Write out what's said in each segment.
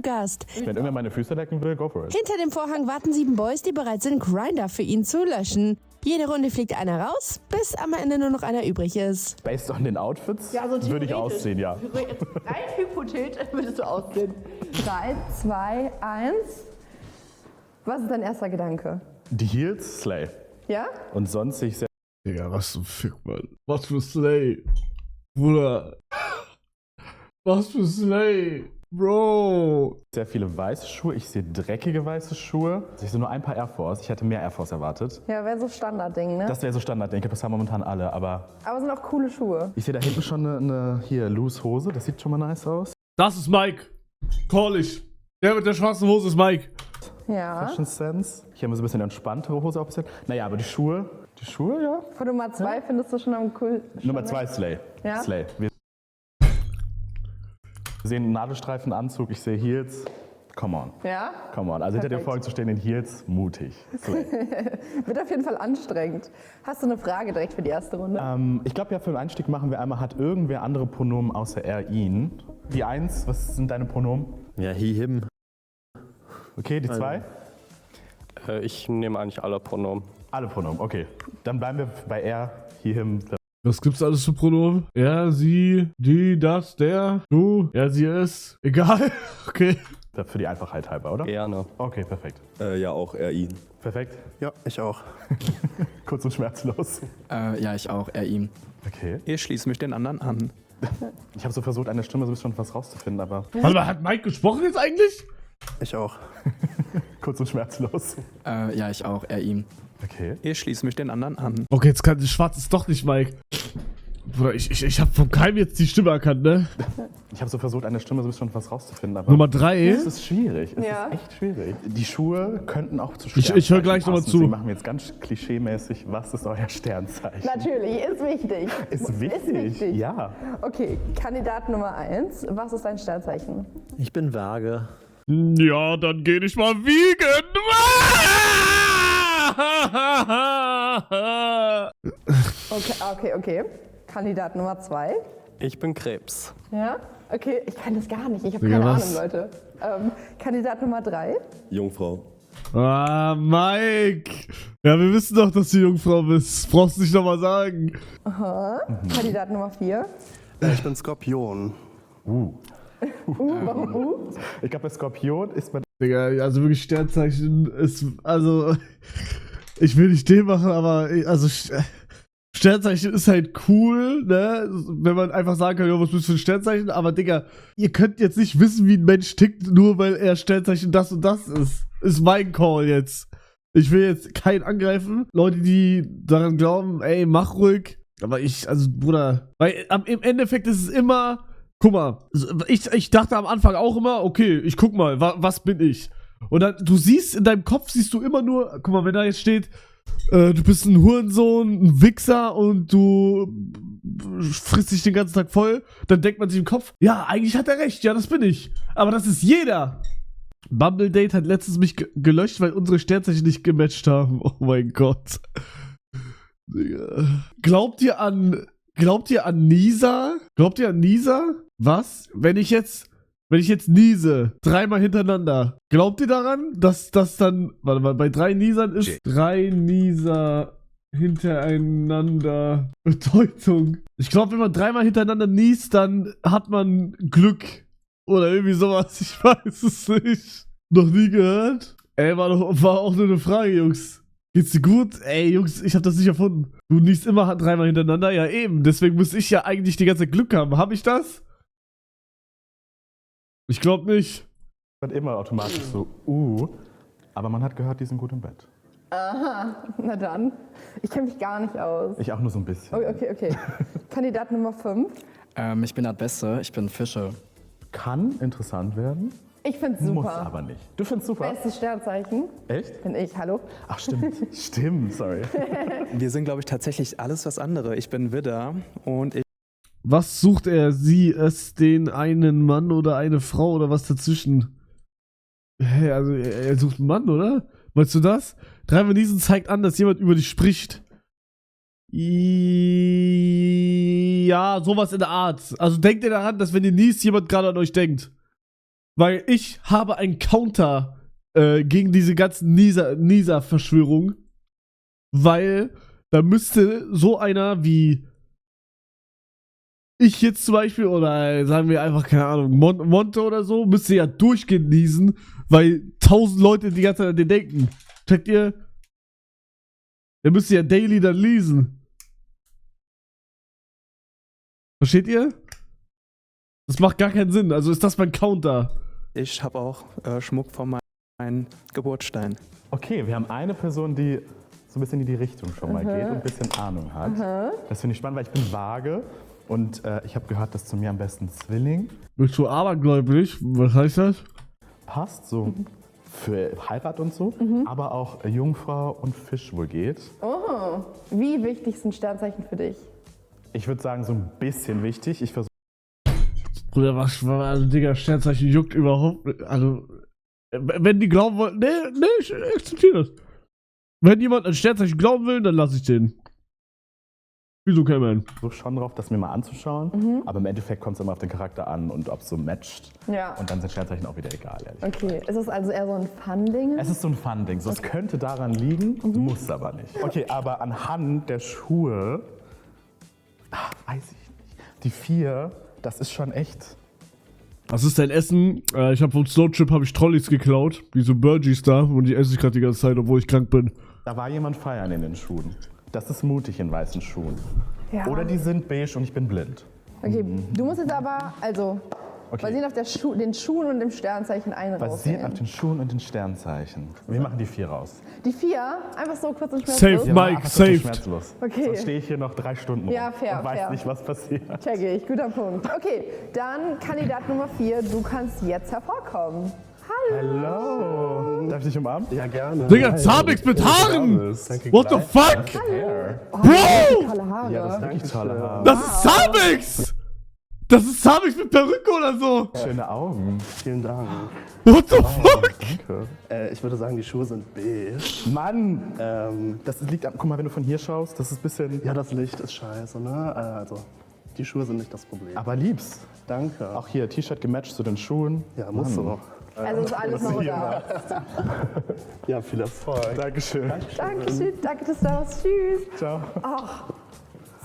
Gast. Wenn irgendwer meine Füße lecken will, go for it. Hinter dem Vorhang warten 7 Boys, die bereit sind, Grindr für ihn zu löschen. Jede Runde fliegt einer raus, bis am Ende nur noch einer übrig ist. Based on den Outfits Ja, so würde ich aussehen, ja. Rein hypothetisch würdest du aussehen. 3, 2, 1. Was ist dein erster Gedanke? Die Heels, Slay. Ja? Und sonst sehe ich sehr Digga, was zum Fick, Mann. Was für Slay. Bruder. Was für Slay. Bro. viele weiße Schuhe. Ich sehe dreckige weiße Schuhe. Ich sehe nur ein paar Air Force. Ich hätte mehr Air Force erwartet. Ja, wäre so Standardding, ne? Das wäre so Standard, denke ich. Das haben momentan alle. Aber Aber sind auch coole Schuhe. ich sehe da hinten schon eine hier, loose Hose. Das sieht schon mal nice aus. Das ist Mike. Call ich. Der mit der schwarzen Hose ist Mike. Ja. Fashion Sense. Hier haben wir so ein bisschen entspanntere Hose auch ein bisschen. Naja, aber die Schuhe, ja. Von Nummer 2 findest du schon am cool. Nummer 2 Slay. Ja? Slay. Wir sehen einen Nadelstreifenanzug. Ich sehe Heels. Come on. Ja? Come on. Also hinter dir Perfekt. vorne zu stehen in Heels, mutig. Slay. Wird auf jeden Fall anstrengend. Hast du eine Frage direkt für die erste Runde? Ich glaube, ja, für den Einstieg machen wir einmal, hat irgendwer andere Pronomen außer er, ihn? Die 1, was sind deine Pronomen? Ja, he, him. Okay, die 2? Ich nehme eigentlich alle Pronomen. Alle Pronomen, okay. Dann bleiben wir bei er, he, him. Was gibt's alles für Pronomen? Er, sie, die, das, der, du, er, sie, es. Egal. Okay. Für die Einfachheit halber, oder? Gerne. Okay, perfekt. Ja, auch er, ihn. Perfekt. Ja, ich auch. Kurz und schmerzlos. Ja, ich auch, er ihm. Okay. Ich schließe mich den anderen an. Ich habe so versucht, an der Stimme so ein bisschen was rauszufinden, aber Warte mal, hat Mike gesprochen jetzt eigentlich? Ich auch. kurz und schmerzlos. Ja, ich auch, er ihm. Okay. Ich schließe mich den anderen an. Okay, jetzt kann schwarz ist doch nicht Mike. Bruder, ich habe von keinem jetzt die Stimme erkannt, ne? Ich habe so versucht, an der Stimme so ein bisschen was rauszufinden, aber Nummer 3. es ist schwierig. Es Ja. ist echt schwierig. Die Schuhe könnten auch zu Sternzeichen Ich höre gleich nochmal passen. zu. Sie machen jetzt ganz klischeemäßig, was ist euer Sternzeichen? Natürlich, ist wichtig. Ist wichtig. Ja. Okay, Kandidat Nummer 1. Was ist dein Sternzeichen? Ich bin Waage. Ja, dann geh ich mal wiegen. Okay. Kandidat Nummer 2. Ich bin Krebs. Ja? Okay, ich kann das gar nicht. Ich habe Digga, keine was? Ahnung, Leute. Kandidat Nummer 3. Jungfrau. Ah, Mike. Ja, wir wissen doch, dass du Jungfrau bist. Brauchst du nicht nochmal sagen. Kandidat Nummer 4. Ich bin Skorpion. Warum? Ich glaube, bei Skorpion ist man. Digga, also wirklich Sternzeichen ist, also, ich will nicht den machen, aber, also, Sternzeichen ist halt cool, ne, wenn man einfach sagen kann, ja, was bist du für ein Sternzeichen, aber Digga, ihr könnt jetzt nicht wissen, wie ein Mensch tickt, nur weil er Sternzeichen das und das ist mein Call jetzt. Ich will jetzt keinen angreifen, Leute, die daran glauben, ey, mach ruhig, aber also, Bruder, weil im Endeffekt ist es immer, guck mal, ich dachte am Anfang auch immer, okay, ich guck mal, was bin ich? Und dann, du siehst, in deinem Kopf siehst du immer nur, guck mal, wenn da jetzt steht, du bist ein Hurensohn, ein Wichser und du frisst dich den ganzen Tag voll, dann denkt man sich im Kopf, ja, eigentlich hat er recht, ja, das bin ich. Aber das ist jeder. Bumble Date hat letztens mich gelöscht, weil unsere Sternzeichen nicht gematcht haben. Oh mein Gott. Digga. Glaubt ihr an Nisa? Glaubt ihr an Nisa? Was? Wenn ich jetzt niese, 3-mal hintereinander, glaubt ihr daran, dass das dann, warte mal, bei 3 Niesern ist 3 Nieser hintereinander Bedeutung. Ich glaube, wenn man 3-mal hintereinander niest, dann hat man Glück. Oder irgendwie sowas, ich weiß es nicht. Noch nie gehört? Ey, war auch nur eine Frage, Jungs. Geht's dir gut? Ey, Jungs, ich hab das nicht erfunden. Du niest immer 3-mal hintereinander? Ja, eben. Deswegen muss ich ja eigentlich die ganze Zeit Glück haben. Hab ich das? Ich glaube nicht. Man immer automatisch so, aber man hat gehört, die sind gut im Bett. Aha, na dann. Ich kenne mich gar nicht aus. Ich auch nur so ein bisschen. Okay. Kandidat Nummer 5. Ich bin der Beste, ich bin Fische. Kann interessant werden, Ich find's super. muss aber nicht. Du findest super? Bestes Sternzeichen Echt? bin ich, hallo? Ach, stimmt. Stimmt, sorry. Wir sind, glaube ich, tatsächlich alles was andere. Ich bin Widder und ich Was sucht er? Sie, es, den einen Mann oder eine Frau oder was dazwischen? Hä, also er sucht einen Mann, oder? Meinst du das? 3-mal niesen zeigt an, dass jemand über dich spricht. Ja, sowas in der Art. Also denkt ihr daran, dass wenn ihr niest, jemand gerade an euch denkt. weil ich habe einen Counter gegen diese ganzen Nisa-Verschwörungen, weil da müsste so einer wie ich jetzt zum Beispiel, oder sagen wir einfach, keine Ahnung, Monte oder so, müsste ja durchgehend niesen, weil 1000 Leute die ganze Zeit an den denken. Checkt ihr? Der müsste ja daily dann niesen. Versteht ihr? Das macht gar keinen Sinn. Also ist das mein Counter. Ich habe auch Schmuck von meinem Geburtsstein. Okay, wir haben eine Person, die so ein bisschen in die Richtung schon mal geht und ein bisschen Ahnung hat. Das finde ich spannend, weil ich bin vage und ich habe gehört, dass zu mir am besten Zwilling Bist du abergläubig? Was heißt das? passt, so für Heirat und so, aber auch Jungfrau und Fisch wohl geht. Oh, wie wichtig sind Sternzeichen für dich? Ich würde sagen, so ein bisschen wichtig. Ich versuche Bruder, also Digga, Sternzeichen juckt überhaupt nicht. Also, wenn die glauben wollen, nee, ich akzeptiere das. Wenn jemand an Sternzeichen glauben will, dann lasse ich den. Wieso kein Mann? schon drauf, das mir mal anzuschauen, aber im Endeffekt kommt es immer auf den Charakter an und ob es so matcht. Ja. Und dann sind Sternzeichen auch wieder egal, ehrlich. Okay, ist es also eher so ein Fun-Ding? Es ist so ein Fun-Ding. So, es könnte daran liegen, muss aber nicht. Okay, aber anhand der Schuhe, weiß ich nicht. Die 4, das ist schon echt. Was ist dein Essen? Ich habe vom Snowchip Trolleys geklaut. Wie so Burgies da. Und die esse ich gerade die ganze Zeit, obwohl ich krank bin. Da war jemand feiern in den Schuhen. Das ist mutig in weißen Schuhen. Ja. Oder die sind beige und ich bin blind. Okay, du musst jetzt aber, also, basierend auf den Schuhen und dem Sternzeichen einen Basierend auf rauswählen. den Schuhen und den Sternzeichen. Wir machen die 4 raus. Die 4, einfach so kurz und Safe, schmerzlos. Mike, einfach so saved. schmerzlos. Okay. Sonst stehe ich hier noch 3 Stunden rum Ja, fair, und weiß fair. nicht, was passiert. Checke ich, guter Punkt. Okay, dann Kandidat Nummer 4, du kannst jetzt hervorkommen. Hallo. Hallo. Darf ich dich umarmen? Ja, gerne. Digga, Zahnix mit Haaren! Danke What the gleich. fuck? Hair. Bro! Tolle Haare. Ja, das ist wirklich tolle Haare. Das ist Zahnix! Das ist Zahnix mit Perücke oder so! Schöne Augen. Vielen Dank. What the fuck? Danke. Ich würde sagen, die Schuhe sind beige. Mann! Das liegt an, guck mal, wenn du von hier schaust, das ist ein bisschen. Ja, das Licht ist scheiße, ne? Also, die Schuhe sind nicht das Problem. Aber lieb's. Danke. Auch hier, T-Shirt gematcht zu den Schuhen. Ja, muss so. Also ist alles noch da. Ja, viel Erfolg. Dankeschön. Dankeschön, danke, dass du da warst. Tschüss. Ciao.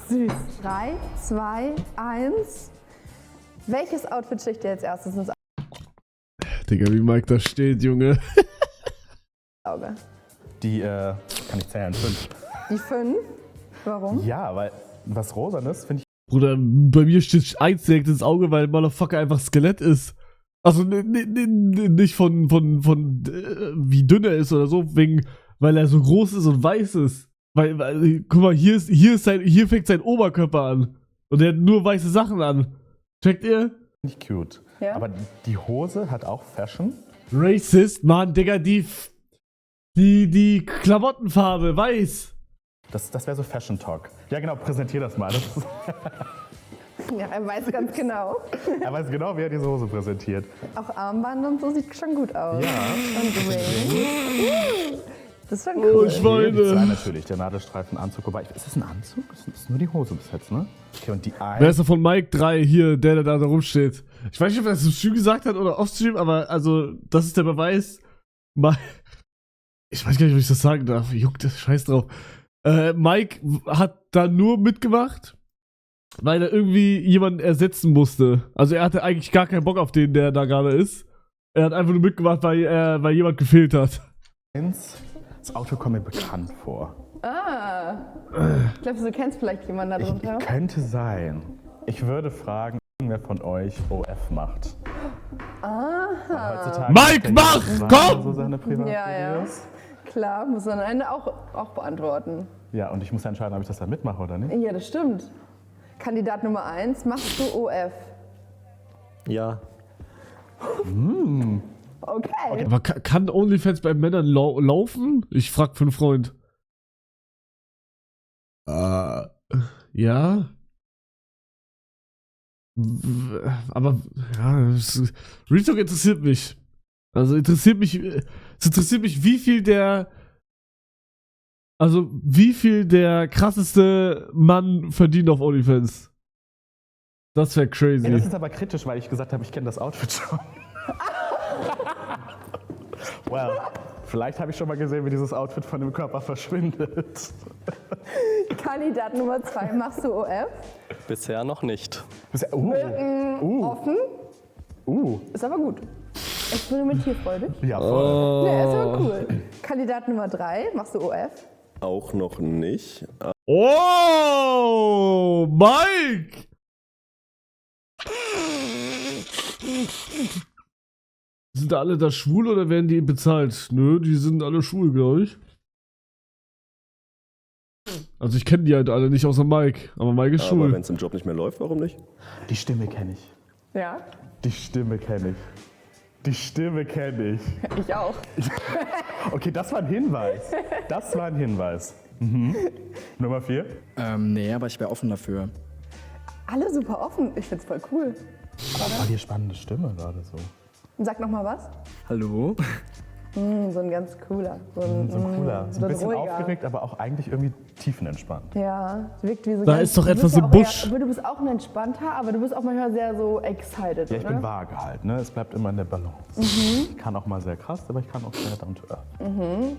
Süß. 3, 2, 1. Welches Outfit sticht dir als erstes ins Digga, wie Mike da steht, Junge. Auge? Die, kann ich zählen, 5. Die 5? Warum? Ja, weil was Rosanes finde ich. Bruder, bei mir steht eins direkt ins Auge, weil Motherfucker einfach Skelett ist. Also nicht von wie dünn er ist oder so, weil er so groß ist und weiß ist. Weil guck mal, hier fängt sein Oberkörper an. Und er hat nur weiße Sachen an. Checkt ihr? Nicht cute. Ja. Aber die Hose hat auch Fashion. Racist, Mann, Digga, die Klamottenfarbe, weiß. Das wäre so Fashion Talk. Ja, genau, präsentier das mal. Das ist, Ja, er weiß ganz genau. er weiß genau, wie er diese Hose präsentiert. Auch Armband und so sieht schon gut aus. Ja. Und Ring. Das ist schon Oh, cool. Die zwei Schweine. natürlich, der Nadelstreifenanzug. Wobei, ist das ein Anzug? Das ist nur die Hose bis jetzt, ne? Okay, und die Wer 1. ist der von Mike 3 hier, der da rumsteht? Ich weiß nicht, ob er das im Stream gesagt hat oder off-Stream, aber also, das ist der Beweis. Ich weiß gar nicht, ob ich das sagen darf. Juckt das, scheiß drauf. Mike hat da nur mitgemacht, weil er irgendwie jemanden ersetzen musste. Also er hatte eigentlich gar keinen Bock auf den, der da gerade ist. Er hat einfach nur mitgemacht, weil jemand gefehlt hat. Das Auto kommt mir bekannt vor. Glaubst du, du kennst vielleicht jemanden da drunter? Könnte sein. Ich würde fragen, wer von euch OF macht. Heutzutage Mike, macht mach! Komm! So seine Privatvideos. Klar, muss man am Ende auch beantworten. Ja, und ich muss ja entscheiden, ob ich das dann mitmache oder nicht. Ja, das stimmt. Kandidat Nummer 1, machst du OF? Ja. Okay. Aber kann OnlyFans bei Männern laufen? Ich frag für einen Freund. Ja. Aber, ja, Retalk interessiert mich. Also es interessiert mich, wie viel der krasseste Mann verdient auf OnlyFans. Das wäre crazy. Ja, das ist aber kritisch, weil ich gesagt habe, ich kenne das Outfit schon. Well, vielleicht habe ich schon mal gesehen, wie dieses Outfit von dem Körper verschwindet. Kandidat Nummer 2, machst du OF? Bisher noch nicht. Offen? Ist aber gut. Experimentierfreudig? Ja, voll. Ja, ist aber cool. Kandidat Nummer 3, machst du OF? Auch noch nicht. Oh, Mike! Sind da alle da schwul oder werden die bezahlt? Nö, die sind alle schwul, glaube ich. Also ich kenne die halt alle nicht, außer Mike. Aber Mike ist Aber schwul. wenn es im Job nicht mehr läuft, warum nicht? Die Stimme kenne ich. Ja, Die Stimme kenne ich. Die Stimme kenne ich. ich auch. Okay, das war ein Hinweis. Das war ein Hinweis. Nummer 4. Nee, aber ich wäre offen dafür. Alle super offen. Ich find's voll cool. War die spannende Stimme gerade so. Und sag noch mal was. Hallo? So ein ganz cooler. So ein Cooler. So ein bisschen ruhiger. aufgeregt, aber auch eigentlich irgendwie tiefenentspannt. Ja, wirkt wie so Da ganz, ist doch du etwas bist ja im auch Busch. Eher, du bist auch ein entspannter, aber du bist auch manchmal sehr so excited, Ja, ich oder? bin vage halt, ne? Es bleibt immer in der Balance. Ich kann auch mal sehr krass, aber ich kann auch sehr down to earth.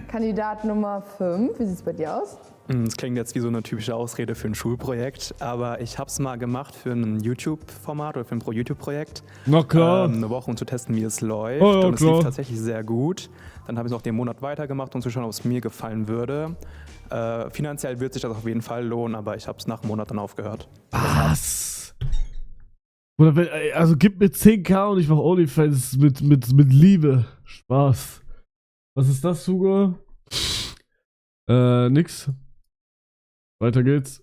Kandidat Nummer 5, wie sieht's bei dir aus? Das klingt jetzt wie so eine typische Ausrede für ein Schulprojekt, aber ich habe es mal gemacht für ein YouTube-Format oder für ein Pro-YouTube-Projekt. Na klar. Eine Woche, um zu testen, wie es läuft. Oh ja, und es klar. lief tatsächlich sehr gut. Dann habe ich es noch den Monat weitergemacht, um zu schauen, ob es mir gefallen würde. Finanziell wird sich das auf jeden Fall lohnen, aber ich habe es nach einem Monat dann aufgehört. Was? Oder wenn, also gib mir 10.000 und ich mache OnlyFans mit Liebe. Spaß. Was ist das, Hugo? Nix. Weiter geht's.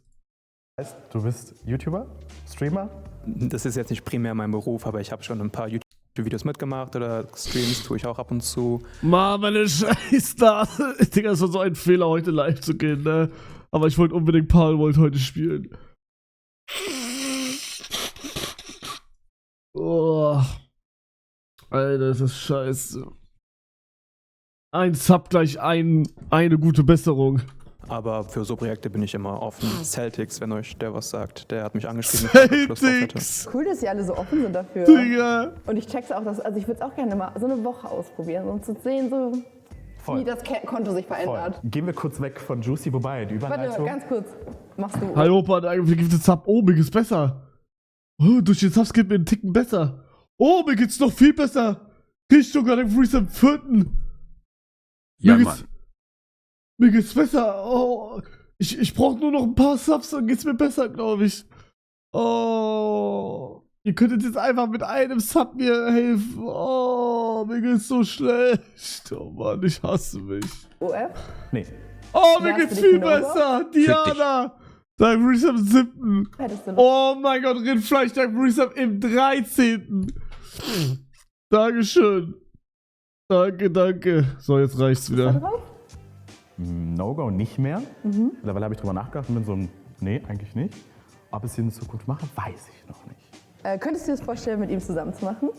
Heißt, du bist YouTuber? Streamer? Das ist jetzt nicht primär mein Beruf, aber ich habe schon ein paar YouTube-Videos mitgemacht oder Streams tue ich auch ab und zu. Mann, meine Scheiße. Digga, es war so ein Fehler, heute live zu gehen, ne? Aber ich wollte unbedingt Palworld heute spielen. Oh. Alter, das ist scheiße. Ein Sub gleich eine gute Besserung. Aber für so Projekte bin ich immer offen. Celtics, wenn euch der was sagt, der hat mich angeschrieben. dass ich Lust drauf hätte. Celtics! Cool, dass ihr alle so offen sind dafür. Digga! Und ich check's auch, also ich würde es auch gerne mal so eine Woche ausprobieren, um zu sehen, so Voll. wie das Konto sich Voll. verändert. Gehen wir kurz weg von Juicy, wobei, die Warte, Überleitung... ganz kurz. Machst du. Hallo, Opa, mir gibt es Sub. Oh, mir geht's besser. Oh, durch den Subs geht mir einen Ticken besser. Oh, mir geht's noch viel besser. Richtung gerade im Freeze am 4. Ja, Mir geht's besser. Oh, ich brauche nur noch ein paar Subs, dann geht's mir besser, glaube ich. Oh, ihr könntet jetzt einfach mit einem Sub mir helfen. Oh, mir geht's so schlecht. Oh Mann, ich hasse mich. OF? Nee. Oh, mir Wärst geht's du dich viel ein No-Go? besser. Diana. Dark Freeze am 7. Hättest du noch. Oh mein Gott, Rindfleisch Dark Freeze im 13. Dankeschön. Danke, danke. So, jetzt reicht's wieder. drauf? No-Go nicht mehr. Mittlerweile habe ich drüber nachgedacht und bin so, nee, eigentlich nicht. Ob ich es in Zukunft mache, weiß ich noch nicht. Könntest du dir das vorstellen, mit ihm zusammen zu machen?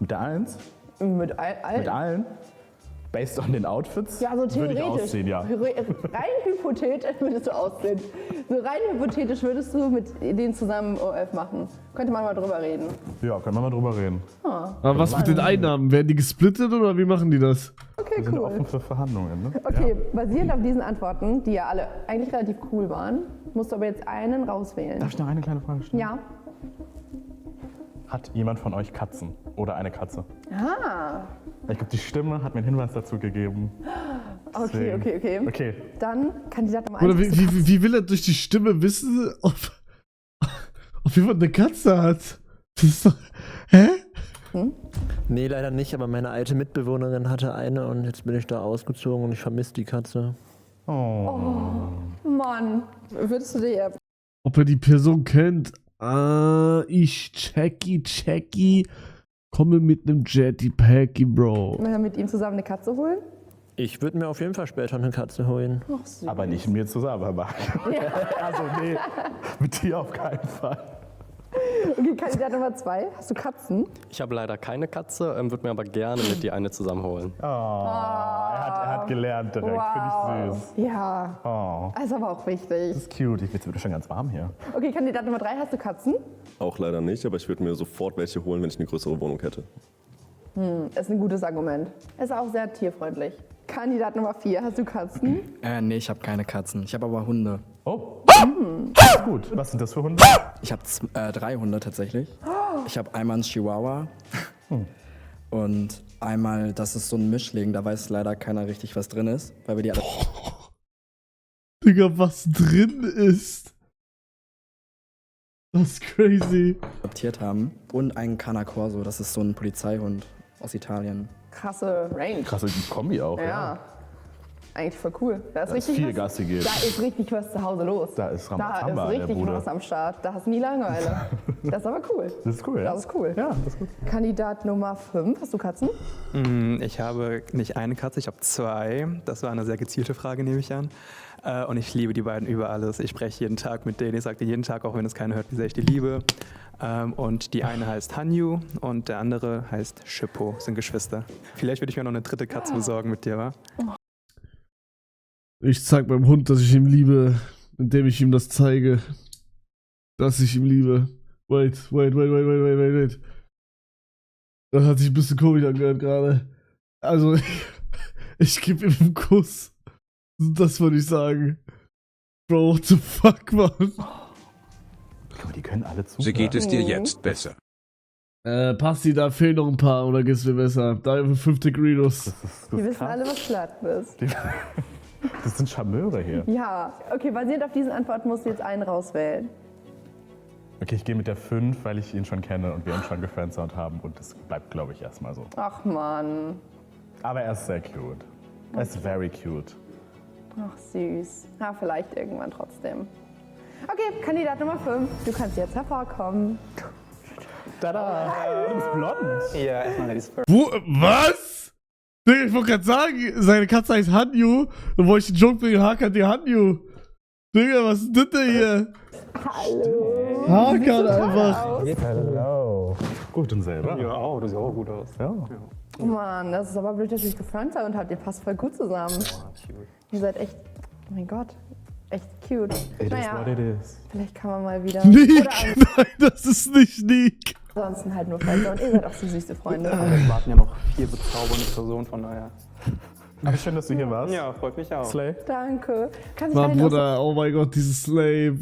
Mit der 1? Mit allen? Mit allen? Based on den Outfits? Ja, so theoretisch. Würde ich aussehen, ja. Rein hypothetisch würdest du aussehen. So rein hypothetisch würdest du mit denen zusammen OF machen. Könnte man mal drüber reden. Ja, können wir mal drüber reden. Aber was mit den Einnahmen? Werden die gesplittet oder wie machen die das? Okay, Wir sind cool. offen für Verhandlungen, ne? Okay, basierend auf diesen Antworten, die ja alle eigentlich relativ cool waren, musst du aber jetzt einen rauswählen. Darf ich noch eine kleine Frage stellen? Ja. Hat jemand von euch Katzen? Oder eine Katze? Ah, Ich glaube, die Stimme hat mir einen Hinweis dazu gegeben. okay, Deswegen. okay. Okay. Dann Kandidat Nummer 1. Oder wie will er durch die Stimme wissen, ob jemand eine Katze hat? Das ist doch. Hä? Nee, leider nicht, aber meine alte Mitbewohnerin hatte eine und jetzt bin ich da ausgezogen und ich vermisse die Katze. Mann, würdest du dir... Ob er die Person kennt? Ah, ich Checky. Komme mit nem Jetty-Packy, Bro. mit ihm zusammen eine Katze holen? Ich würde mir auf jeden Fall später eine Katze holen. Ach, süß. Aber nicht mir zusammen, Marc. Also nee, mit dir auf keinen Fall. Okay, Kandidat Nummer 2. Hast du Katzen? Ich habe leider keine Katze, würde mir aber gerne mit die eine zusammenholen. Oh, er hat gelernt direkt. Finde ich süß. Ja, Oh, ist aber auch wichtig. das ist cute. Jetzt wird schon ganz warm hier. Okay, Kandidat Nummer 3. Hast du Katzen? Auch leider nicht, aber ich würde mir sofort welche holen, wenn ich eine größere Wohnung hätte. Ist ein gutes Argument. Ist auch sehr tierfreundlich. Kandidat Nummer 4, hast du Katzen? Nee, ich habe keine Katzen. Ich habe aber Hunde. Oh, gut. Was sind das für Hunde? Ich habe 3 Hunde tatsächlich. Ich habe einmal einen Chihuahua und einmal, das ist so ein Mischling, da weiß leider keiner richtig, was drin ist, weil wir die alle Digga, was drin ist. Das ist crazy. adoptiert haben. Und einen Cane Corso, das ist so ein Polizeihund aus Italien. Krasse Range. Krasse Kombi auch, Ja. Eigentlich voll cool. Da ist Da ist richtig viel was, Gassi geht. Da ist richtig was zu Hause los. Da ist Da Rambazamba ist in der richtig Bude. was am Start. Da hast du nie Langeweile. Das ist aber cool. Das ist cool, ja? Das ist cool. Ja, das ist gut. Kandidat Nummer 5, hast du Katzen? Ich habe nicht eine Katze, ich habe 2. Das war eine sehr gezielte Frage, nehme ich an. Und ich liebe die beiden über alles. Ich spreche jeden Tag mit denen. Ich sage dir jeden Tag, auch wenn es keiner hört, wie sehr ich die liebe. Und die eine heißt Hanyu und der andere heißt Shippo. Sind Geschwister. Vielleicht würde ich mir noch eine 3. Katze besorgen mit dir, wa? Ich zeig meinem Hund, dass ich ihn liebe, indem ich ihm das zeige, dass ich ihn liebe. Wait. Das hat sich ein bisschen komisch angehört gerade. Also, ich gebe ihm einen Kuss. Das würde ich sagen. Bro, what the fuck, Mann? Guck mal, die können alle zu. So geht es dir jetzt besser. Passi, da fehlen noch ein paar, oder geht's mir besser? Da 5 Degrees. Wir wissen alle, was Platten ist. Das sind Charmeure hier. Ja, okay, basierend auf diesen Antworten musst du jetzt einen rauswählen. Okay, ich gehe mit der 5, weil ich ihn schon kenne und wir ihn schon gefriendsound haben. Und das bleibt, glaube ich, erstmal so. Ach Mann. Aber er ist sehr cute. Er ist very cute. Ach süß. Ja, vielleicht irgendwann trotzdem. Okay, Kandidat Nummer 5. Du kannst jetzt hervorkommen. Tada! Du bist blond. Ja, erstmal Ladies first. Wo, was? Digga, ich wollte gerade sagen, seine Katze heißt Hanyu. Und wollte ich den Joke bringen, Hakan die Hanyu. Digga, was ist das denn hier? Hallo. Hakan einfach. Hello. Gut, und selber? Ja, auch. Du siehst auch gut aus. Ja. Oh Mann, das ist aber blöd, dass ich gefriendet und habt. Ihr passt voll gut zusammen. Ihr seid echt, oh mein Gott, echt cute. It is what it is. Vielleicht kann man mal wieder... Nick, Oder nein, das ist nicht Nick. ansonsten halt nur Freunde und ihr seid auch so süße Freunde. Es warten ja noch 4 bezaubernde Personen, von daher. Aber schön, dass du hier warst. Ja, freut mich auch. Slay. Danke. Kannst Mann, du Bruder, oh mein Gott, dieses Slave.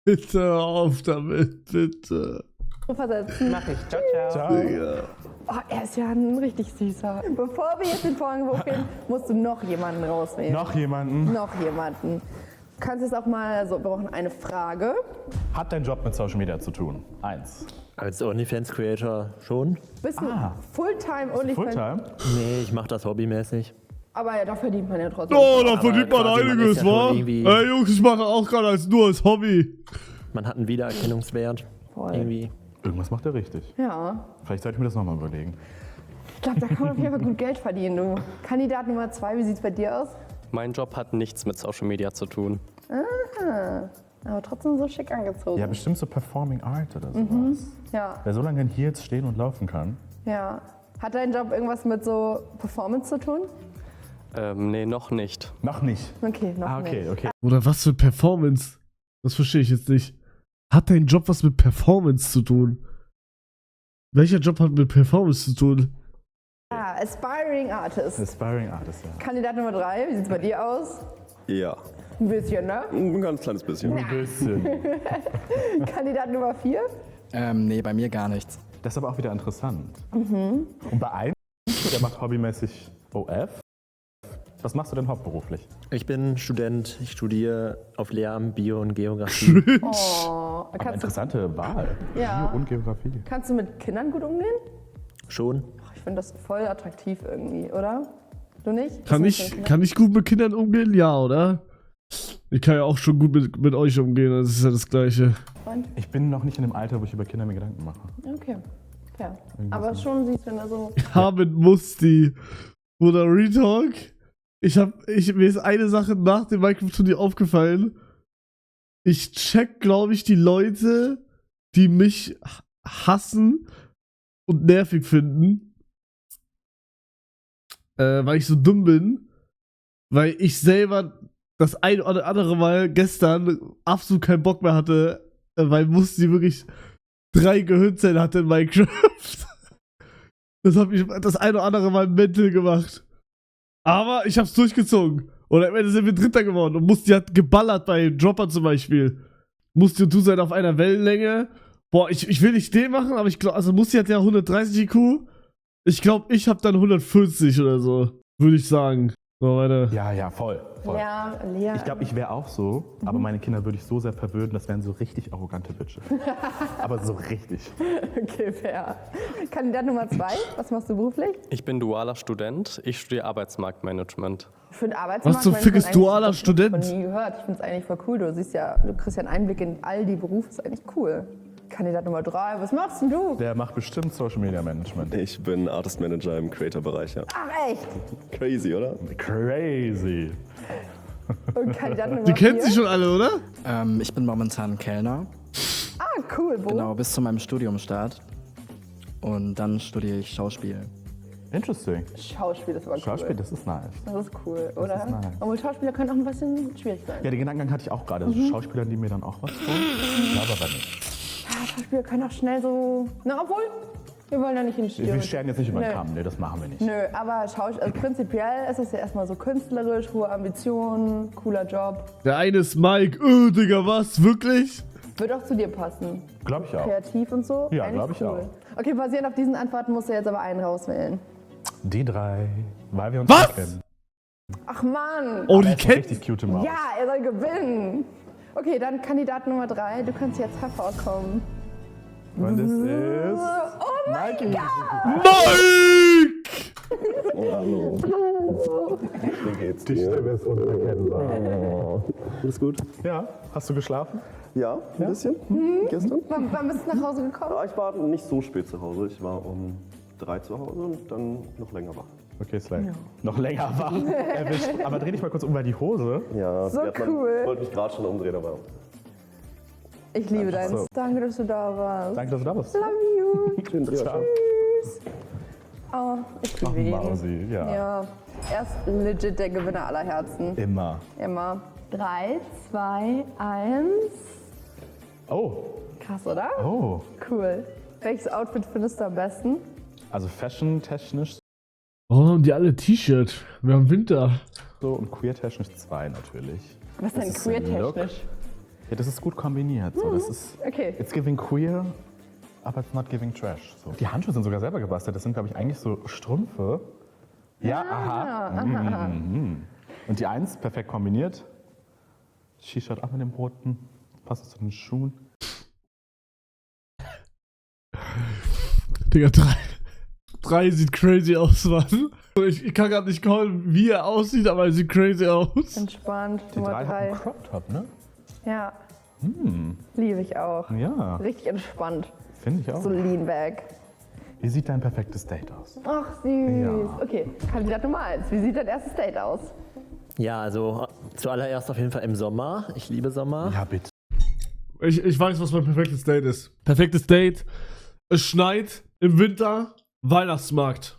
Bitte auf damit, bitte. so versetzen? Mach ich. Ciao, ciao. Digga. Oh, er ist ja ein richtig süßer. Bevor wir jetzt den Vorhang hochgehen, musst du noch jemanden rauswählen. Noch jemanden? Noch jemanden. Du kannst jetzt auch mal, also wir brauchen eine Frage. Hat dein Job mit Social Media zu tun? 1. Als OnlyFans-Creator schon? Bist du Fulltime OnlyFans? Fulltime? Nee, ich mach das hobbymäßig. Aber ja, da verdient man ja trotzdem. Oh, da verdient man quasi, man einiges, ist ja wa? schon irgendwie- Ey, Jungs, ich mache auch gerade nur als Hobby. Man hat einen Wiedererkennungswert. Voll. Irgendwie. Irgendwas macht er richtig. Ja. Vielleicht sollte ich mir das nochmal überlegen. Ich glaube, da kann man auf jeden Fall gut Geld verdienen, du. Kandidat Nummer 2, wie sieht's bei dir aus? Mein Job hat nichts mit Social Media zu tun. Ah, aber trotzdem so schick angezogen. Ja, bestimmt so Performing Art oder sowas. Ja, Wer so lange in Heels stehen und laufen kann. ja. Hat dein Job irgendwas mit so Performance zu tun? Nee, noch nicht. Noch nicht. Okay, noch Okay, nicht. okay. Oder was für Performance? Das verstehe ich jetzt nicht. Hat dein Job was mit Performance zu tun? Welcher Job hat mit Performance zu tun? Ja, Aspiring Artist. Aspiring Artist, ja. Kandidat Nummer 3, wie sieht's bei dir aus? Ja, Ein bisschen, ne? ein ganz kleines bisschen. Ein bisschen. Kandidat Nummer 4? Nee, bei mir gar nichts. Das ist aber auch wieder interessant. Und bei einem, der macht hobbymäßig OF. Was machst du denn hauptberuflich? Ich bin Student, ich studiere auf Lehramt Bio und Geografie. Oh, Aber interessante Wahl. Ja. Bio und Geografie. kannst du mit Kindern gut umgehen? Schon? Ach, ich finde das voll attraktiv irgendwie, oder? Du nicht? Kann Bist du nicht mit kann ich gut mit Kindern umgehen? Ja, oder? Ich kann ja auch schon gut mit euch umgehen, das ist ja das Gleiche. Kindern? Ich bin noch nicht in dem Alter, wo ich über Kinder mir Gedanken mache. Okay, fair. Aber schon siehst du, wenn er so... Ja, mit Musti. Oder Retalk. Mir ist eine Sache nach dem Minecraft-Turnier aufgefallen. Ich check, glaube ich, die Leute, die mich hassen und nervig finden. Weil ich so dumm bin. Weil ich selber das ein oder andere Mal gestern absolut keinen Bock mehr hatte, weil Musti wirklich 3 Gehirnzellen hatte in Minecraft. Das hat mich das eine oder andere Mal mental gemacht. Aber ich hab's durchgezogen. Und am Ende sind wir Dritter geworden. Und Musti hat geballert bei Dropper zum Beispiel. Musti und du seid auf einer Wellenlänge. Boah, ich will nicht den machen, aber ich glaube, also Musti hat ja 130 IQ. Ich glaube, ich habe dann 140 oder so. Würde ich sagen. So, weiter. Ja, voll. Ja, Lea. Ich glaube, ich wäre auch so, aber meine Kinder würde ich so sehr verwöhnen, das wären so richtig arrogante Bitches. Aber so richtig. Okay, fair. Kandidat Nummer 2, was machst du beruflich? Ich bin dualer Student. Ich studiere Arbeitsmarktmanagement. Für den Arbeitsmarkt. Was zum Fick ist dualer Student? Ich habe nie gehört. Ich finde es eigentlich voll cool. Du kriegst ja einen Einblick in all die Berufe. Das ist eigentlich cool. Kandidat Nummer 3, was machst denn du? Der macht bestimmt Social Media Management. Ich bin Artist Manager im Creator-Bereich, ja. Ach, echt? Crazy, oder? Crazy. Und Kandidat Nummer 4? Die kennt sie schon alle, oder? Ich bin momentan Kellner. Ah, cool. Wo? Genau, bis zu meinem Studiumstart. Und dann studiere ich Schauspiel. Interesting. Schauspiel ist aber cool. Schauspiel, das ist nice. Das ist cool, oder? ist nice. Obwohl Schauspieler können auch ein bisschen schwierig sein. Ja, den Gedankengang hatte ich auch gerade. Also Schauspieler, die mir dann auch was tun. Ich glaube aber nicht. Ja, Schauspieler können auch schnell so... Na, obwohl, wir wollen da nicht hinstehen. Wir scheren jetzt nicht über den Nö. Kamm. Nee, das machen wir nicht. Nö, aber also prinzipiell ist es ja erstmal so künstlerisch, hohe Ambitionen, cooler Job. Der eine ist Mike. Digga, was? Wirklich? Wird auch zu dir passen. Glaube ich auch. Kreativ und so. Ja, Eigentlich glaube ich auch. Okay, basierend auf diesen Antworten musst du jetzt aber einen rauswählen. Die 3, weil wir uns Was? nicht kennen. Ach Mann! Oh, die Er ist eine kennt... richtig cute Maus. Ja, er soll gewinnen. Okay, dann Kandidat Nummer 3. Du kannst jetzt hervorkommen. Und es ist... Oh mein Mikey. Mike! Oh, hallo. Wie geht's Die dir? Stimme ist unverkennbar. Alles gut? Ja, hast du geschlafen? Ja, ein bisschen. Gestern? Wann bist du nach Hause gekommen? Ja, ich war nicht so spät zu Hause. Ich war um 3 zu Hause und dann noch länger wach. Okay, Slack. Noch länger wach. Erwischt. Aber dreh dich mal kurz um, weil die Hose... Ja, So wir hatten- cool. Ich wollte mich gerade schon umdrehen, aber Ich liebe deinen. So. Danke, dass du da warst. Danke, dass du da bist. Love you. schönen Dreh. Ciao. Oh, ich Ach, liebe ihn. Mausi, ja. Ja, er ist legit der Gewinner aller Herzen. Immer. Immer. 3, 2, 1. Oh, Krass, oder? oh. Cool. Welches Outfit findest du am besten? Also fashion-technisch Warum haben die alle T-Shirt? Wir haben Winter. so und queer-technisch 2 natürlich. Was ist denn Das ist ein Look. queer-technisch? Ja, das ist gut kombiniert. So. Das ist, Okay. it's giving queer, aber it's not giving trash. So. Die Handschuhe sind sogar selber gebastelt. Das sind, glaube ich, eigentlich so Strümpfe. Ja, aha. Und die 1 perfekt kombiniert. T-Shirt auch mit dem roten. Passt zu den Schuhen. Digga, 3 sieht crazy aus, Mann. Ich kann gerade nicht callen, wie er aussieht, aber er sieht crazy aus. Entspannt. Die 3 Nummer hat 3. einen Crop Top, ne? Ja. Liebe ich auch. Ja, Richtig entspannt. finde ich auch. So lean back. Wie sieht dein perfektes Date aus? Ach, süß. Ja. Okay, Kandidat Nummer 1. Wie sieht dein erstes Date aus? Ja, also zuallererst auf jeden Fall im Sommer. Ich liebe Sommer. Ja, bitte. Ich weiß, was mein perfektes Date ist. Perfektes Date. Es schneit im Winter. Weihnachtsmarkt.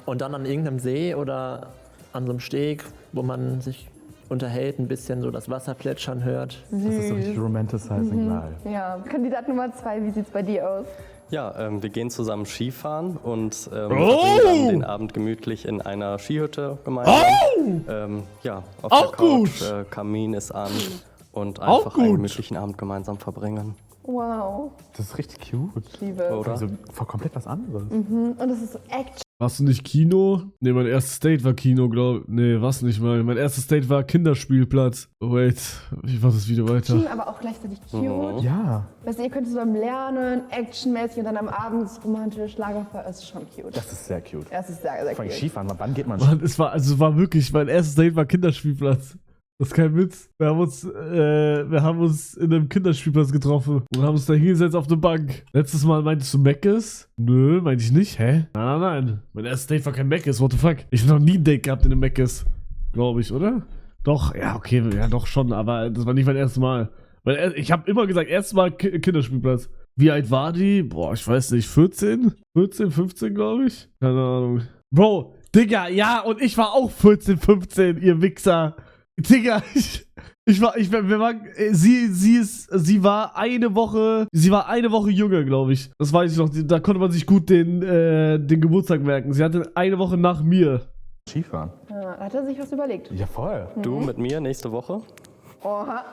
Und dann an irgendeinem See oder an so einem Steg, wo man sich unterhält, ein bisschen so das Wasser plätschern hört. Das ist so richtig romanticizing life. Ja. Kandidat Nummer 2, wie sieht's bei dir aus? Ja, wir gehen zusammen Skifahren und Oh! verbringen dann den Abend gemütlich in einer Skihütte gemeinsam. Ja, auf Auch der Couch, gut. Kamin ist an und Auch einfach einen gut. gemütlichen Abend gemeinsam verbringen. Wow. Das ist richtig cute. Liebe. Oder? Also komplett was anderes. Und das ist so Action. Warst du nicht Kino? Ne, mein erstes Date war Kino, glaube ich. Ne, was nicht mal. Mein erstes Date war Kinderspielplatz. Wait, ich mach das Video weiter. Aber auch gleichzeitig cute. Ja, Weißt du, ihr könnt so beim Lernen, actionmäßig und dann am Abend ist romantisch, Lagerfeuer, das ist schon cute. das ist sehr cute. Das ist sehr, sehr Vor allem cute. Skifahren, wann geht man Mann, es war wirklich, mein erstes Date war Kinderspielplatz. Das ist kein Witz. Wir haben uns in einem Kinderspielplatz getroffen und haben uns da hingesetzt auf eine Bank. Letztes Mal meintest du Meckes? Nö, meinte ich nicht. Hä? Nein. Mein erstes Date war kein Meckes, what the fuck? Ich hab noch nie ein Date gehabt in einem Meckes. Glaube ich, oder? Doch, ja, okay, ja, doch schon, aber das war nicht mein erstes Mal. Weil ich habe immer gesagt, erstes Mal Kinderspielplatz. Wie alt war die? Boah, ich weiß nicht, 14? 14, 15, glaube ich? Keine Ahnung. Bro, Digga, ja, und ich war auch 14, 15, ihr Wichser. Digga, Sie war eine Woche jünger, glaube ich. Das weiß ich noch. Da konnte man sich gut den Geburtstag merken. Sie hatte eine Woche nach mir. Skifahren. Ja, hat er sich was überlegt? Ja, voll. Du mit mir nächste Woche? Oha.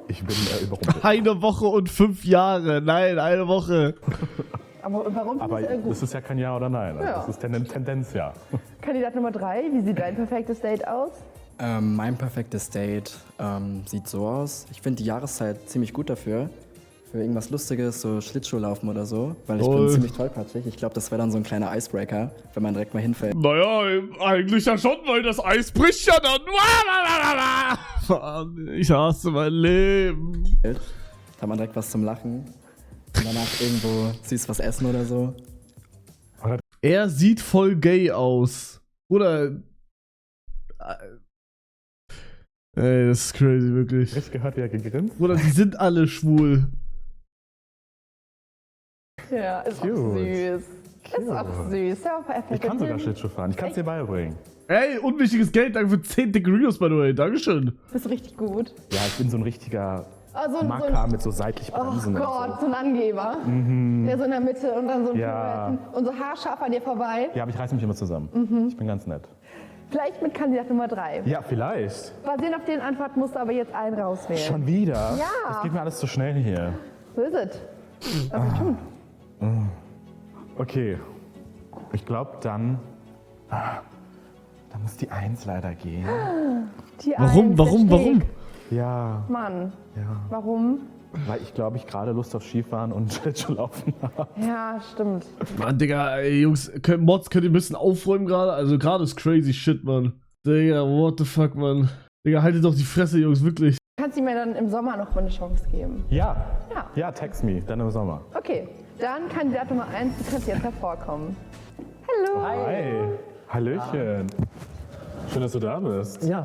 Ich bin überrumpelt. Eine Woche und 5 Jahre. Nein, eine Woche. Aber warum Aber ist gut? das ist ja kein Ja oder Nein. Also Ja. das ist Tendenz, ja. Kandidat Nummer 3, wie sieht dein perfektes Date aus? Mein perfektes Date sieht so aus. Ich finde die Jahreszeit ziemlich gut dafür. Für irgendwas Lustiges, so Schlittschuhlaufen oder so. Weil ich bin ziemlich tollpatschig. Ich glaube, das wäre dann so ein kleiner Icebreaker, wenn man direkt mal hinfällt. Naja, eigentlich ja schon, weil das Eis bricht ja dann. Ich hasse mein Leben. Da hat man direkt was zum Lachen. Und danach irgendwo süß was essen oder so. Er sieht voll gay aus. Oder... Ey, das ist crazy, wirklich. Ich gehört, wie er gegrinst. Oder die sind alle schwul. Ja, ist auch Cute. süß. Ist auch süß. Ja, perfekt. Ich kann sogar Schlittschuh fahren. Ich kann es dir beibringen. Ey, unwichtiges Geld, danke für 10 Degrees, by the way. Dankeschön. Bist du richtig gut. Ja, ich bin so ein richtiger So Makar mit so seitlich Oh Bremsen. Gott, so ein Angeber. Der so in der Mitte und dann so ein Pirouetten und so haarscharf an dir vorbei. Ja, aber ich reiß mich immer zusammen. Ich bin ganz nett. Vielleicht mit Kandidat Nummer 3. Ja, vielleicht. Basierend auf den Antworten musst du aber jetzt einen rauswählen. Schon wieder? Ja. Das geht mir alles zu schnell hier. So ist es. Was wir tun? Okay. Ich glaube, dann muss die 1 leider gehen. Die Warum, Eins, warum, der warum? Steg. Ja, Mann, ja. warum? Weil ich glaube, ich gerade Lust auf Skifahren und Schlittschuhlaufen habe. Ja, stimmt. Mann, Digga, ey, Jungs, Mods, könnt ihr ein bisschen aufräumen gerade? Also gerade ist crazy shit, Mann. Digga, what the fuck, Mann. Digga, haltet doch die Fresse, Jungs, wirklich. Kannst du mir dann im Sommer noch mal eine Chance geben? Ja. Ja. Ja, text me, dann im Sommer. Okay, dann Kandidat Nummer 1, du kannst jetzt hervorkommen. Hallo. Hi. Hallöchen. Schön, dass du da bist. Ja,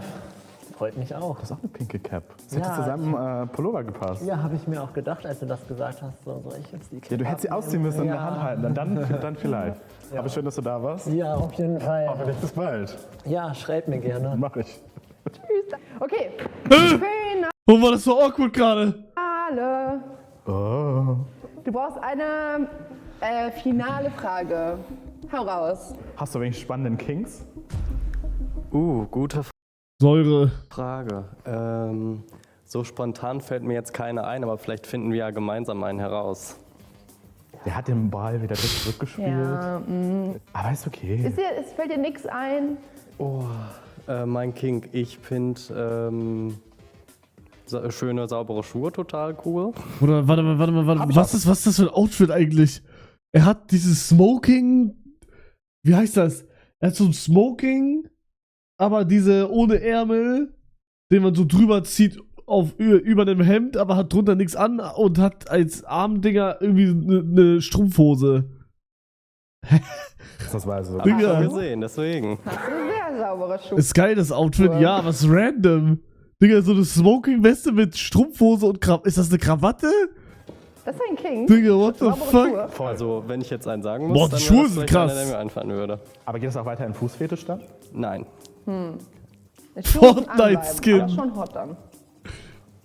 freut mich auch. Das ist auch eine pinke Cap. Das hätte Ja, zu seinem Pullover gepasst. Ja, habe ich mir auch gedacht, als du das gesagt hast. So, ich jetzt die Ja, du hättest sie ausziehen müssen und in der Hand halten. Dann vielleicht. Ja. Aber schön, dass du da warst. Ja, auf jeden Fall. Hoffentlich bis bald. Ja, schreib mir gerne. Mach ich. Okay. Warum war das so awkward gerade? Finale. Oh. Du brauchst eine finale Frage. Hau raus. Hast du wenig spannenden Kings? Gute Säure. Frage. So spontan fällt mir jetzt keine ein, aber vielleicht finden wir ja gemeinsam einen heraus. Der hat den Ball wieder zurückgespielt. Ja, Aber ist okay. fällt dir nichts ein? Mein King, ich finde schöne, saubere Schuhe total cool. Oder warte mal. Was ist das für ein Outfit eigentlich? Er hat dieses Smoking. Wie heißt das? Er hat so ein Smoking, aber diese ohne Ärmel, den man so drüber zieht über dem Hemd, aber hat drunter nichts an und hat als Armdinger irgendwie eine Strumpfhose. Das weiß ich. Hab ich Digga. schon gesehen, deswegen. Hast du sehr saubere Schuhe. Ist geil, das Outfit, ja, aber ist random. Digga, so eine Smoking-Weste mit Strumpfhose und Krawatte. Ist das eine Krawatte? Das ist ein King. Digga, what the Saubere fuck? Schuhe. Also, wenn ich jetzt einen sagen muss, Boah, die dann Schuhe wäre das sind vielleicht krass. einer, der mir einfallen würde. Aber geht es auch weiter in Fußfetisch dann? Nein. Die Schuhe müssen Fortnite-Skin. anbleiben, aber schon hot dann.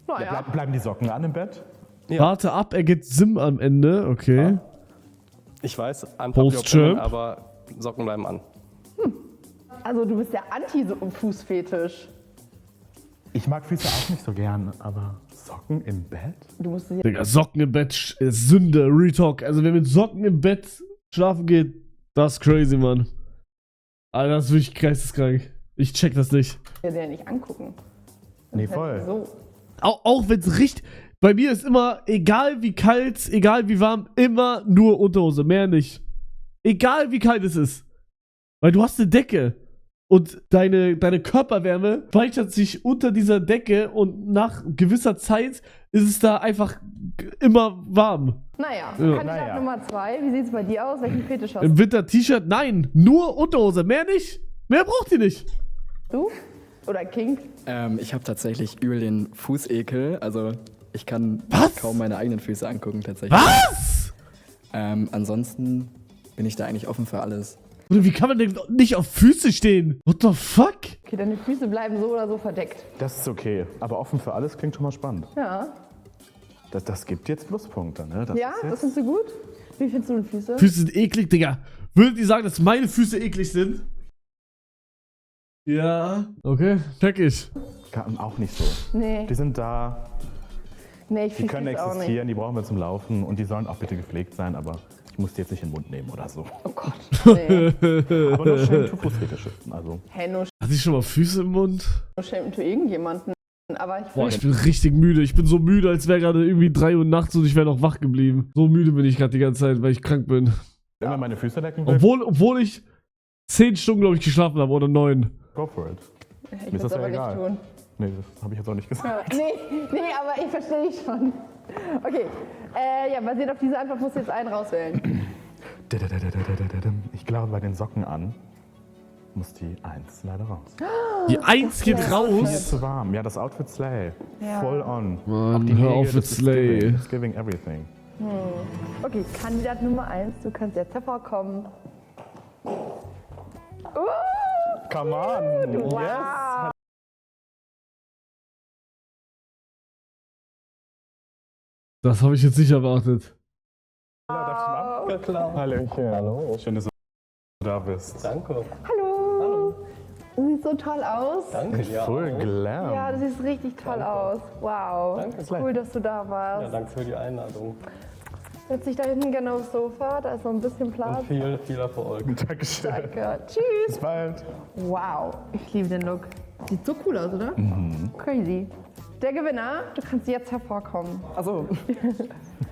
Naja. Bleiben die Socken an im Bett? Ja. Warte ab, er geht Sim am Ende, okay. Ich weiß, unpopular Post-Chirp. opinion, aber Socken bleiben an. Also du bist ja anti-Fußfetisch. Ich mag Füße auch nicht so gern, aber Socken im Bett? Du musst sie Digga, Socken im Bett ist Sünde, Retalk. Also wer mit Socken im Bett schlafen geht, das ist crazy, Mann. Alter, das ist wirklich geisteskrank. Ich check das nicht. dir ja nicht angucken. Nee, Das ist halt voll. So. Auch wenn es richtig... Bei mir ist immer, egal wie kalt, egal wie warm, immer nur Unterhose, mehr nicht. Egal wie kalt es ist. Weil du hast eine Decke. Und deine Körperwärme speichert sich unter dieser Decke und nach gewisser Zeit ist es da einfach immer warm. Naja, Ja. Kandidat Nummer 2. Wie sieht es bei dir aus? Welchen Fetisch hast Im Winter T-Shirt, nein, nur Unterhose, mehr nicht. Mehr braucht ihr nicht. du? Oder King? Ich habe tatsächlich übel den Fußekel. Also ich kann Was? kaum meine eigenen Füße angucken tatsächlich. Was? Ansonsten bin ich da eigentlich offen für alles. Oder wie kann man denn nicht auf Füße stehen? What the fuck? Okay, deine Füße bleiben so oder so verdeckt. Das ist okay. Aber offen für alles klingt schon mal spannend. Ja. Das gibt jetzt Pluspunkte, ne? Ja, das findest du gut? Wie findest du denn Füße? Füße sind eklig, Digga. Würdet ihr sagen, dass meine Füße eklig sind? Ja. Okay, check ich. Auch nicht so. Nee. Die sind da, Nee, ich die können Füße auch nicht. existieren, die brauchen wir zum Laufen und die sollen auch bitte gepflegt sein, aber ich muss die jetzt nicht in den Mund nehmen oder so. Oh Gott. Nee. Aber nur schön für Fußfetischisten, also. Hey, nur Hatte ich schon mal Füße im Mund? schämen für irgendjemanden. Aber ich Boah, ich bin richtig müde. Ich bin so müde, als wäre gerade irgendwie 3 Uhr nachts und ich wäre noch wach geblieben. So müde bin ich gerade die ganze Zeit, weil ich krank bin. Immer meine Füße lecken will, Obwohl ich 10 Stunden, glaube ich, geschlafen habe oder 9. go for it. ich Mir ist würde das es aber ja egal. nicht tun. Nee, das habe ich jetzt auch nicht gesagt. Ja, nee, aber ich verstehe dich schon. Okay, ja, basierend auf dieser Antwort musst du jetzt einen rauswählen. Ich glaube, bei den Socken an muss die 1 leider raus. Die 1 geht Mir raus. ist zu warm. Ja, das Outfit Slay. Ja. Full on. Mann, Nägel, hör auf mit das ist Slay. giving. It's giving everything. Okay, Kandidat Nummer 1, du kannst jetzt hervorkommen. Come on. Wow. Das habe ich jetzt nicht erwartet. Ja, klar. Hallöchen. Hallo. Schön, dass du da bist. Danke. Hallo. Du siehst so toll aus. Danke, ja. Full Glam. Ja, du siehst richtig toll aus. Wow. Danke. Cool, dass du da Ja, warst. danke für die Einladung. Setz dich da hinten gerne aufs Sofa, da ist noch ein bisschen Platz. Viel Erfolg. Dankeschön. Danke. Tschüss. Bis bald. Wow, ich liebe den Look. Sieht so cool aus, oder? Crazy. Der Gewinner, du kannst jetzt hervorkommen. Achso.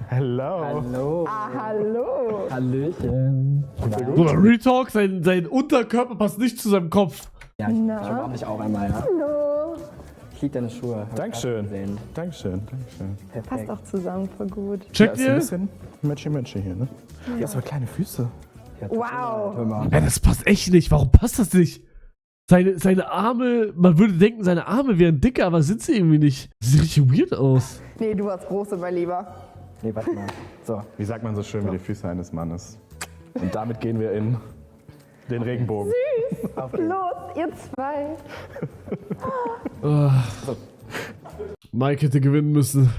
Hello. Hallo. Ah, hallo. Hallöchen. So, Retalk, sein Unterkörper passt nicht zu seinem Kopf. Ja, ich umarme dich auch einmal, ja. Hallo. Ich liebe deine Schuhe. Hab ich Dankeschön. gerade gesehen. Dankeschön. Perfekt. Passt auch zusammen, voll gut. Checkt Ja, ist ihr? ein bisschen Matchy hier, ne? Ja, so kleine Füße. Ja, Wow. hör mal. Ja, das passt echt nicht. Warum passt das nicht? Seine Arme, man würde denken, seine Arme wären dicker, aber sind sie irgendwie nicht. Das sieht richtig weird aus. Nee, du hast große, mein Lieber. Nee, warte mal. So. Wie sagt man so schön wie die Füße eines Mannes? Und damit gehen wir in den Regenbogen. Los, ihr zwei. Mike hätte gewinnen müssen.